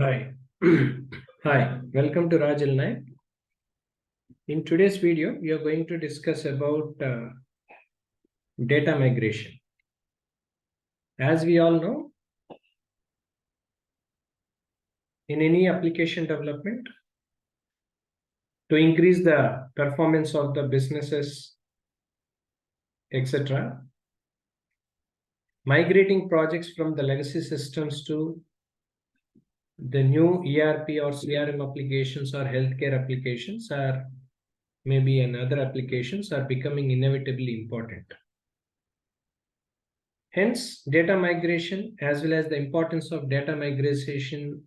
Hi. Hi, welcome to Rajal Naik. In today's video, we are going to discuss about data migration. As we all know, in any application development, to increase the performance of the businesses, etc., migrating projects from the legacy systems to the new ERP or CRM applications or healthcare applications or maybe another applications are becoming inevitably important. Hence, data migration as well as the importance of data migration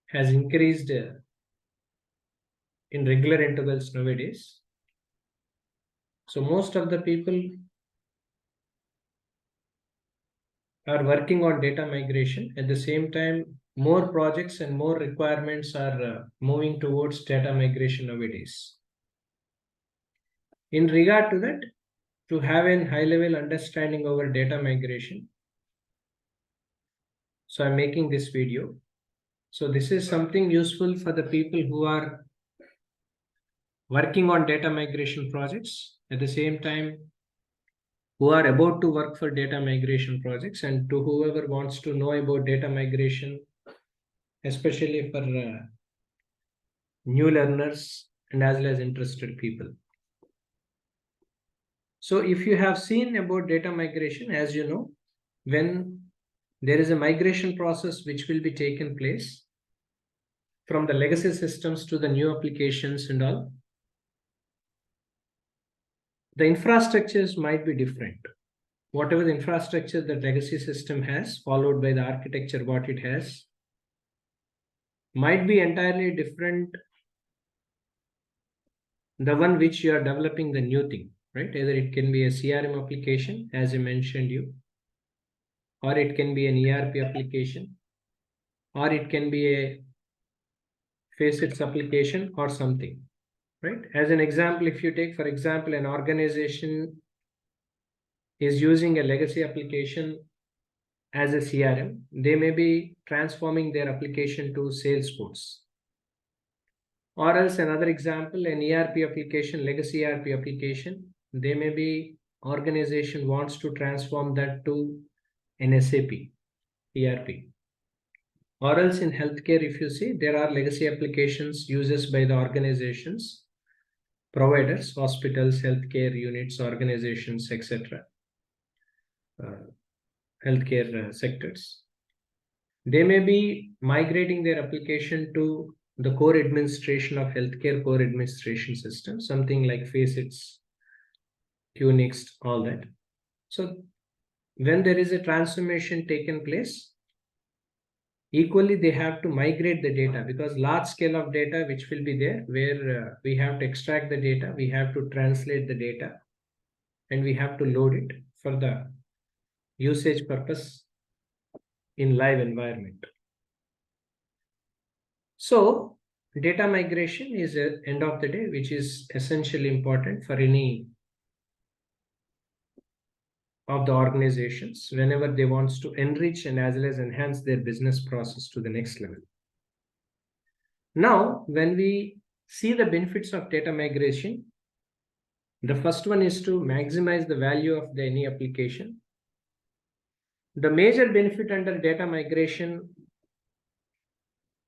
has increased in regular intervals nowadays. So most of the people are working on data migration. At the same time, more projects and more requirements are moving towards data migration nowadays. In regard to that, to have a high level understanding over data migration, so I'm making this video. So this is something useful for the people who are working on data migration projects, at the same time who are about to work for data migration projects, and to whoever wants to know about data migration, especially for new learners and as well as interested people. So if you have seen about data migration, as you know, when there is a migration process which will be taken place from the legacy systems to the new applications and all, the infrastructures might be different. Whatever the infrastructure the legacy system has, followed by the architecture what it has, might be entirely different the one which you are developing the new thing, right? Either it can be a CRM application, as I mentioned you, or it can be an ERP application, or it can be a facets application or something, right? As an example, if you take, for example, an organization is using a legacy application as a CRM, they may be transforming their application to Salesforce. Or else another example, an ERP application, legacy ERP application, they may be organization wants to transform that to an SAP ERP. Or else in healthcare, if you see, there are legacy applications uses by the organizations, providers, hospitals, healthcare units, organizations, etc. Healthcare sectors. They may be migrating their application to the core administration of healthcare core administration system, something like Facets, QNext, all that. So when there is a transformation taken place, equally they have to migrate the data, because large scale of data which will be there, where we have to extract the data, we have to translate the data, and we have to load it for the usage purpose in live environment. So data migration is at end of the day, which is essentially important for any of the organizations whenever they wants to enrich and as well as enhance their business process to the next level. Now, when we see the benefits of data migration, the first one is to maximize the value of any application. The major benefit under data migration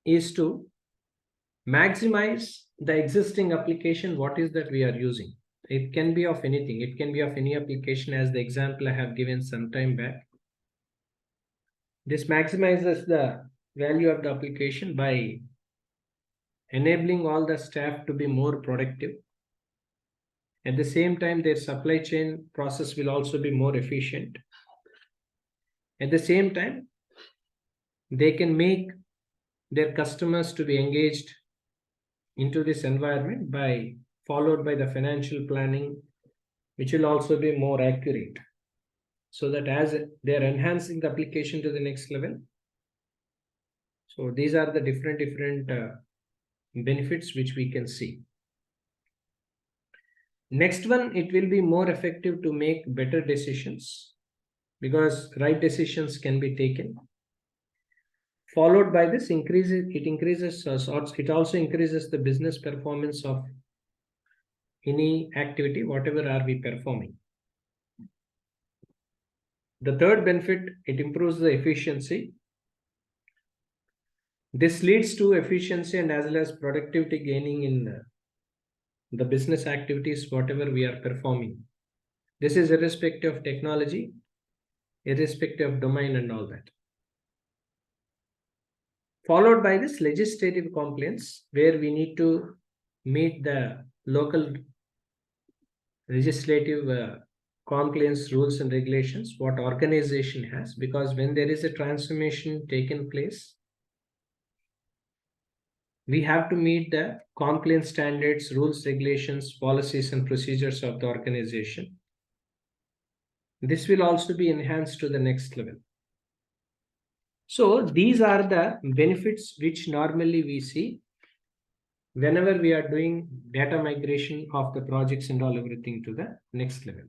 is to maximize the existing application, what is that we are using. It can be of anything. It can be of any application, as the example I have given some time back. This maximizes the value of the application by enabling all the staff to be more productive. At the same time, their supply chain process will also be more efficient. At the same time, they can make their customers to be engaged into this environment by followed by the financial planning, which will also be more accurate, so that as they are enhancing the application to the next level. So these are the different benefits which we can see. Next one, it will be more effective to make better decisions, because right decisions can be taken. Followed by this it also increases the business performance of any activity, whatever are we performing. The third benefit, it improves the efficiency. This leads to efficiency and as well as productivity gaining in the business activities, whatever we are performing. This is irrespective of technology, irrespective of domain and all that. Followed by this legislative compliance, where we need to meet the local legislative compliance rules and regulations, what organization has, because when there is a transformation taken place, we have to meet the compliance standards, rules, regulations, policies, and procedures of the organization. This will also be enhanced to the next level. So these are the benefits which normally we see whenever we are doing data migration of the projects and all everything to the next level.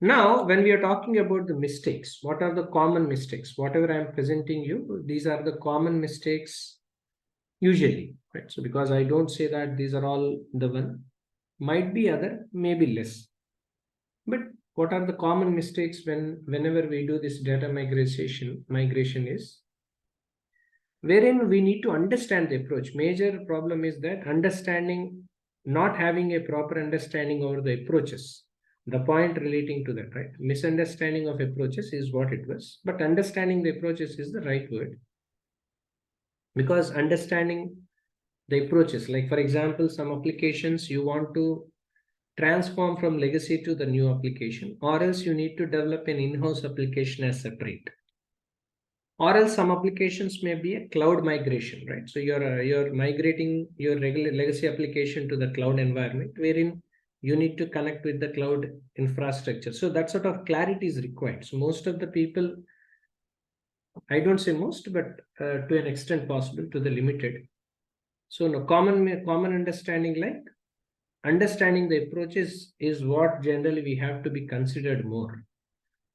Now, when we are talking about the mistakes, what are the common mistakes? Whatever I am presenting you, these are the common mistakes usually, right? So because I don't say that these are all the one, might be other, maybe less. But what are the common mistakes whenever we do this data migration is wherein we need to understand the approach. Major problem is that not having a proper understanding over the approaches. The point relating to that, right? Misunderstanding of approaches is what it was, but understanding the approaches is the right word. Because understanding the approaches, like for example, some applications you want to transform from legacy to the new application, or else you need to develop an in-house application as separate. Or else some applications may be a cloud migration, right? So you're migrating your regular legacy application to the cloud environment, wherein you need to connect with the cloud infrastructure. So that sort of clarity is required. So most of the people, I don't say most, but to an extent possible, to the limited. So no common understanding, like understanding the approaches is what generally we have to be considered more.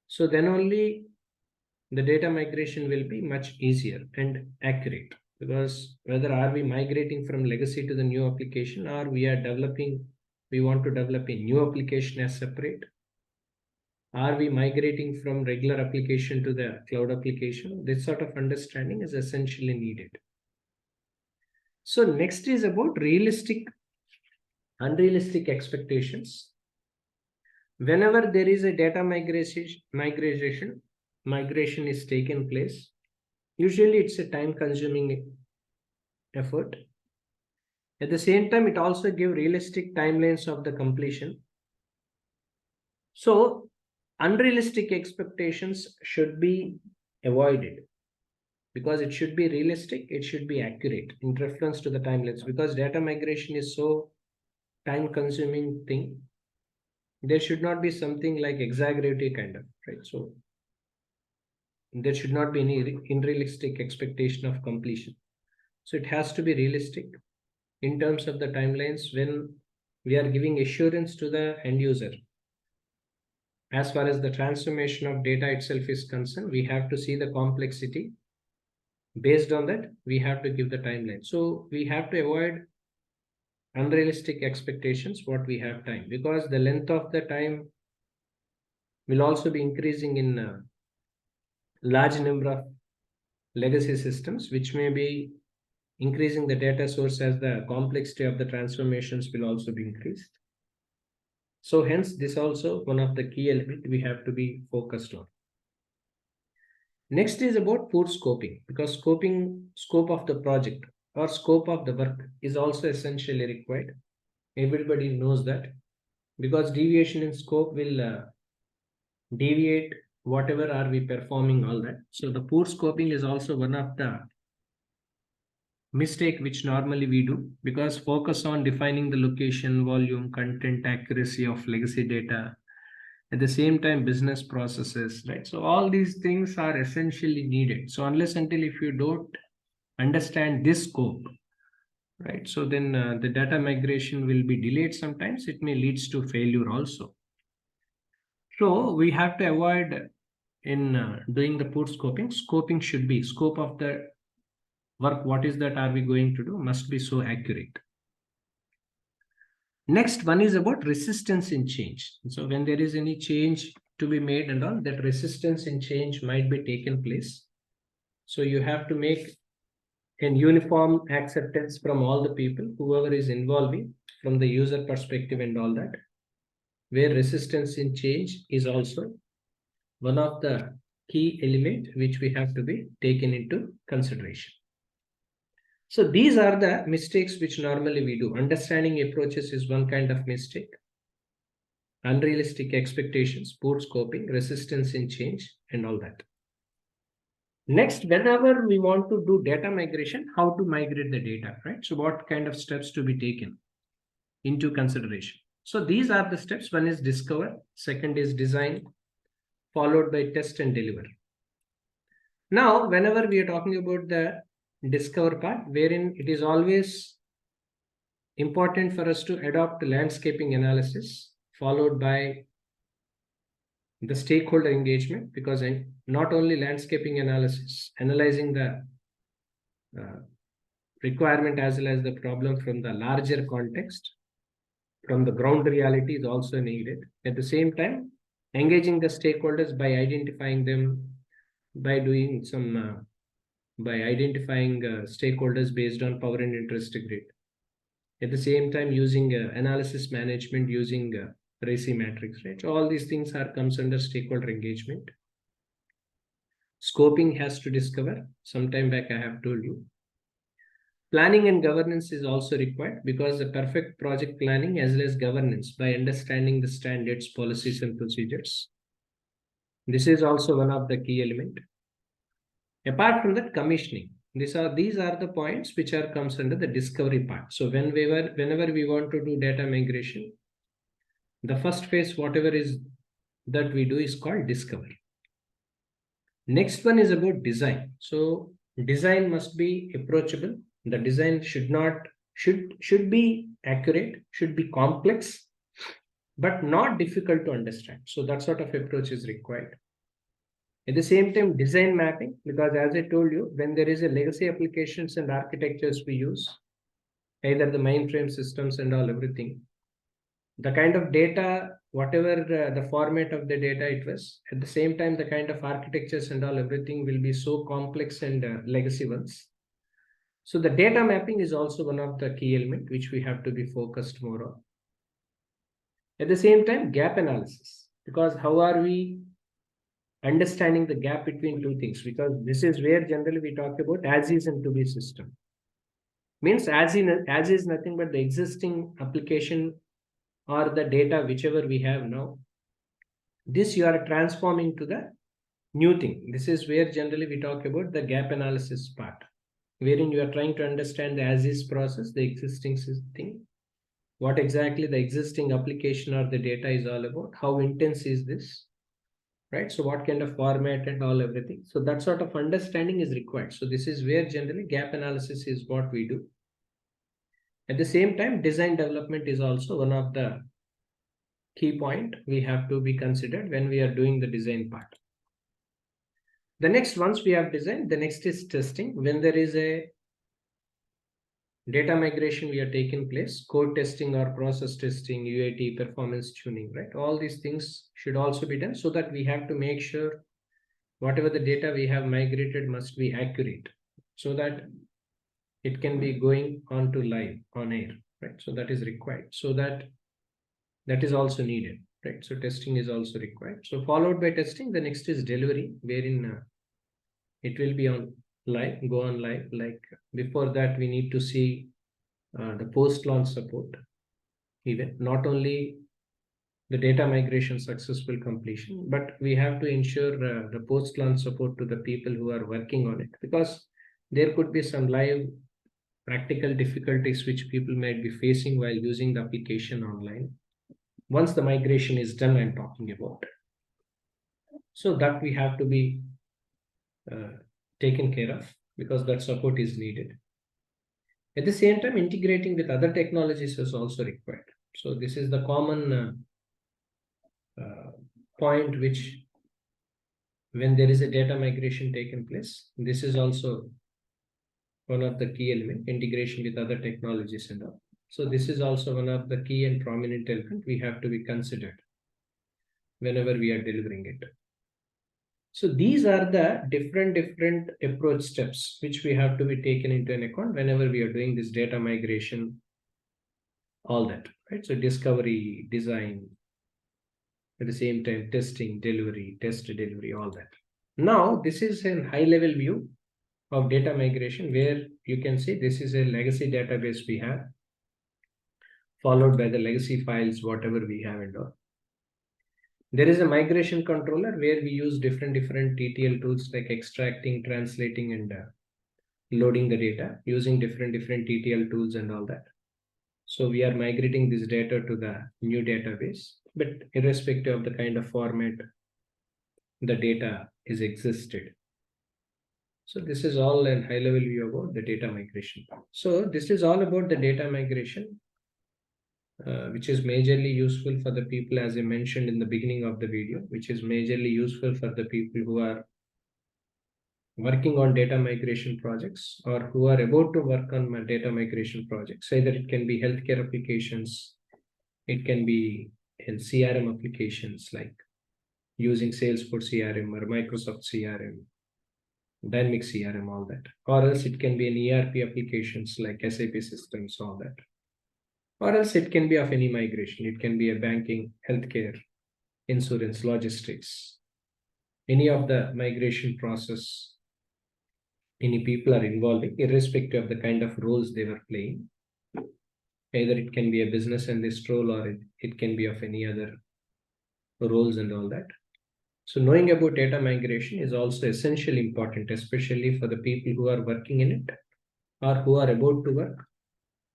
So then only the data migration will be much easier and accurate, because whether are we migrating from legacy to the new application, or we want to develop a new application as separate, are we migrating from regular application to the cloud application, this sort of understanding is essentially needed. So next is about unrealistic expectations. Whenever there is a data migration is taken place, usually it's a time consuming effort. At the same time, it also gives realistic timelines of the completion. So unrealistic expectations should be avoided, because it should be realistic, it should be accurate in reference to the timelines, because data migration is so time consuming thing. There should not be something like exaggerated kind of, right? So there should not be any unrealistic expectation of completion. So it has to be realistic in terms of the timelines when we are giving assurance to the end user. As far as the transformation of data itself is concerned, we have to see the complexity. Based on that, we have to give the timeline. So we have to avoid unrealistic expectations what we have time, because the length of the time will also be increasing in a large number of legacy systems, which may be increasing the data source as the complexity of the transformations will also be increased. So hence this also one of the key element we have to be focused on. Next is about poor scoping, because scope of the project or scope of the work is also essentially required. Everybody knows that, because deviation in scope will deviate whatever are we performing, all that. So the poor scoping is also one of the mistake which normally we do, because focus on defining the location, volume, content, accuracy of legacy data, at the same time business processes, right? So all these things are essentially needed. So unless until if you don't understand this scope, right, so then the data migration will be delayed. Sometimes it may leads to failure also. So we have to avoid in doing the port scoping should be scope of the work. What is that are we going to do must be so accurate. Next one is about resistance in change. So when there is any change to be made and all, that resistance in change might be taken place. So you have to make an uniform acceptance from all the people, whoever is involving from the user perspective and all that, where resistance in change is also one of the key element which we have to be taken into consideration. So these are the mistakes which normally we do. Understanding approaches is one kind of mistake. Unrealistic expectations, poor scoping, resistance in change, and all that. Next, whenever we want to do data migration, how to migrate the data, right? So what kind of steps to be taken into consideration? So these are the steps. One is discover, second is design, followed by test and deliver. Now, whenever we are talking about the discover part, wherein it is always important for us to adopt landscaping analysis, followed by the stakeholder engagement, because not only landscaping analysis, analyzing the requirement as well as the problem from the larger context, from the ground reality is also needed. At the same time, engaging the stakeholders by identifying them, by doing some, by identifying stakeholders based on power and interest grid. At the same time, using analysis management, using RACI matrix, right? So all these things comes under stakeholder engagement. Scoping has to discover. Sometime back I have told you. Planning and governance is also required, because the perfect project planning as well as governance by understanding the standards, policies, and procedures. This is also one of the key elements. Apart from that, commissioning. These are the points which comes under the discovery part. So whenever we want to do data migration, the first phase, whatever is that we do, is called discovery. Next one is about design. So design must be approachable. The design should be accurate, should be complex, but not difficult to understand. So that sort of approach is required. At the same time, design mapping, because as I told you, when there is a legacy applications and architectures we use, either the mainframe systems and all everything, the kind of data, whatever the format of the data it was, at the same time, the kind of architectures and all everything will be so complex and legacy ones. So the data mapping is also one of the key element which we have to be focused more on. At the same time, gap analysis, because how are we understanding the gap between two things? Because this is where generally we talk about as is and to be system. Means as is nothing but the existing application or the data whichever we have now. This you are transforming to the new thing. This is where generally we talk about the gap analysis part, wherein you are trying to understand the as is process, the existing thing, what exactly the existing application or the data is all about, how intense is this, right? So what kind of format and all everything. So that sort of understanding is required. So this is where generally gap analysis is what we do. At the same time, design development is also one of the key point we have to be considered when we are doing the design part. The next, once we have designed, the next is testing. When there is a data migration we are taking place, code testing or process testing, UAT, performance tuning, right? All these things should also be done, so that we have to make sure whatever the data we have migrated must be accurate, so that it can be going on to live on air, right? So that is required. So that is also needed, right? So testing is also required. So followed by testing, the next is delivery, wherein it will be on live, go on live. Like before that, we need to see the post-launch support, even not only the data migration successful completion, but we have to ensure the post-launch support to the people who are working on it, because there could be some live practical difficulties which people might be facing while using the application online. Once the migration is done, I'm talking about. So that we have to be taken care of, because that support is needed. At the same time, integrating with other technologies is also required. So this is the common point which when there is a data migration taken place, this is also one of the key element, integration with other technologies and all. So this is also one of the key and prominent element we have to be considered whenever we are delivering it. So these are the different approach steps which we have to be taken into an account whenever we are doing this data migration, all that, right? So discovery, design, at the same time testing, delivery, test delivery, all that. Now this is a high level view of data migration where you can see this is a legacy database we have, followed by the legacy files, whatever we have and all. There is a migration controller where we use different ETL tools like extracting, translating, and loading the data using different ETL tools and all that. So we are migrating this data to the new database, but irrespective of the kind of format the data is existed. So this is all a high level view about the data migration. So this is all about the data migration, which is majorly useful for the people, as I mentioned in the beginning of the video, which is majorly useful for the people who are working on data migration projects or who are about to work on my data migration projects. Either it can be healthcare applications, it can be in CRM applications like using Salesforce CRM or Microsoft CRM, Dynamic CRM, all that. Or else it can be an ERP applications like SAP systems, all that. Or else it can be of any migration. It can be a banking, healthcare, insurance, logistics, any of the migration process any people are involving, irrespective of the kind of roles they were playing. Either it can be a business analyst role or it can be of any other roles and all that. So knowing about data migration is also essentially important, especially for the people who are working in it or who are about to work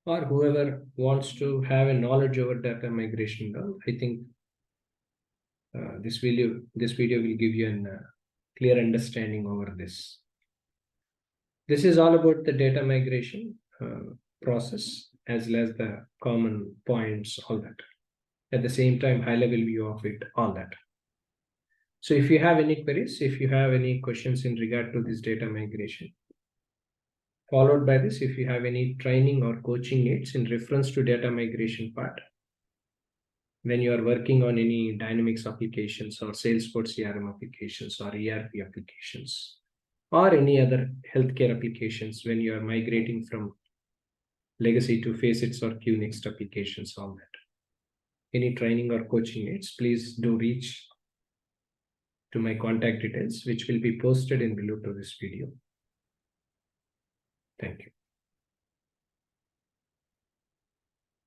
or whoever wants to have a knowledge over data migration. I think this video will give you a clear understanding over this. This is all about the data migration process as well as the common points, all that. At the same time, high level view of it, all that. So if you have any queries, if you have any questions in regard to this data migration, followed by this, if you have any training or coaching aids in reference to data migration part, when you are working on any Dynamics applications or Salesforce CRM applications or ERP applications, or any other healthcare applications when you are migrating from legacy to Facets or QNext applications, all that. Any training or coaching aids, please do reach to my contact details, which will be posted in below to this video. Thank you.